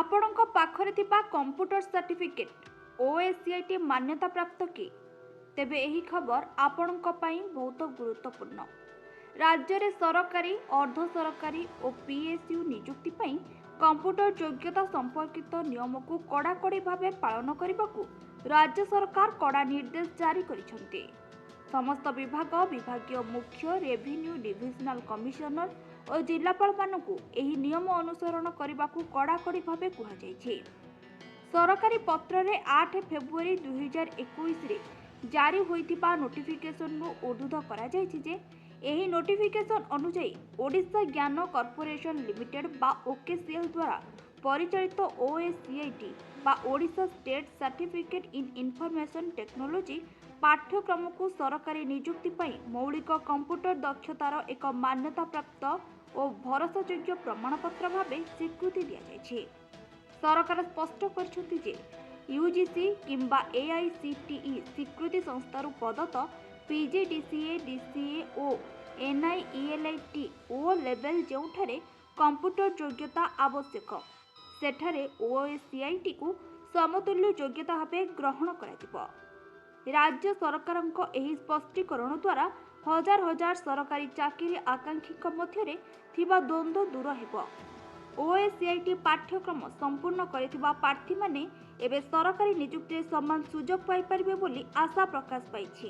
ଆପଣଙ୍କ ପାଖରେ ଥିବା କମ୍ପ୍ୟୁଟର ସାର୍ଟିଫିକେଟ୍ OSCIT ମାନ୍ୟତା ପ୍ରାପ୍ତ କି? ତେବେ ଏହି ଖବର ଆପଣଙ୍କ ପାଇଁ ବହୁତ ଗୁରୁତ୍ୱପୂର୍ଣ୍ଣ। ରାଜ୍ୟରେ ସରକାରୀ, ଅର୍ଦ୍ଧ ସରକାରୀ ଓ PSU ନିଯୁକ୍ତି ପାଇଁ କମ୍ପ୍ୟୁଟର ଯୋଗ୍ୟତା ସମ୍ପର୍କିତ ନିୟମକୁ କଡ଼ାକଡ଼ି ଭାବେ ପାଳନ କରିବାକୁ ରାଜ୍ୟ ସରକାର କଡ଼ା ନିର୍ଦ୍ଦେଶ ଜାରି କରିଛନ୍ତି। ସମସ୍ତ ବିଭାଗ, ବିଭାଗୀୟ ମୁଖ୍ୟ, ରେଭିନ୍ୟୁ ଡିଭିଜନାଲ କମିଶନର ଓ ଜିଲ୍ଲାପାଳମାନଙ୍କୁ ଏହି ନିୟମ ଅନୁସରଣ କରିବାକୁ କଡ଼ାକଡ଼ି ଭାବେ କୁହାଯାଇଛି। ସରକାରୀ ପତ୍ରରେ 8 ଫେବୃଆରୀ 2021ରେ ଜାରି ହୋଇଥିବା ନୋଟିଫିକେସନରୁ ଉଦ୍ଧୃତ କରାଯାଇଛି ଯେ ଏହି ନୋଟିଫିକେସନ ଅନୁଯାୟୀ ଓଡ଼ିଶା ଜ୍ଞାନ କର୍ପୋରେସନ ଲିମିଟେଡ୍ ବା OKCL ଦ୍ୱାରା ପରିଚାଳିତ OSCIT ବା Odisha state certificate in information technology ପାଠ୍ୟକ୍ରମକୁ ସରକାରୀ ନିଯୁକ୍ତି ପାଇଁ ମୌଳିକ କମ୍ପ୍ୟୁଟର ଦକ୍ଷତାର ଏକ ମାନ୍ୟତାପ୍ରାପ୍ତ ଓ ଭରସାଯୋଗ୍ୟ ପ୍ରମାଣପତ୍ର ଭାବେ ସ୍ୱୀକୃତି ଦିଆଯାଇଛି। ସରକାର ସ୍ପଷ୍ଟ କରିଛନ୍ତି ଯେ UGC କିମ୍ବା AICTE ସ୍ୱୀକୃତି ସଂସ୍ଥାରୁ ପ୍ରଦତ୍ତ PG DCA DCA ଓ NIELIT ଓ ଲେଭେଲ ଯେଉଁଠାରେ କମ୍ପ୍ୟୁଟର ଯୋଗ୍ୟତା ଆବଶ୍ୟକ ସେଠାରେ OSCITକୁ ସମତୁଲ୍ୟ ଯୋଗ୍ୟତା ଭାବେ ଗ୍ରହଣ କରାଯିବ। ରାଜ୍ୟ ସରକାରଙ୍କ ଏହି ସ୍ପଷ୍ଟୀକରଣ ଦ୍ୱାରା ହଜାର ହଜାର ସରକାରୀ ଚାକିରି ଆକାଂକ୍ଷୀଙ୍କ ମଧ୍ୟରେ ଥିବା ଦ୍ୱନ୍ଦ୍ୱ ଦୂର ହେବ। OSCIT ପାଠ୍ୟକ୍ରମ ସମ୍ପୂର୍ଣ୍ଣ କରିଥିବା ପ୍ରାର୍ଥୀମାନେ ଏବେ ସରକାରୀ ନିଯୁକ୍ତିରେ ସମାନ ସୁଯୋଗ ପାଇପାରିବେ ବୋଲି ଆଶା ପ୍ରକାଶ ପାଇଛି।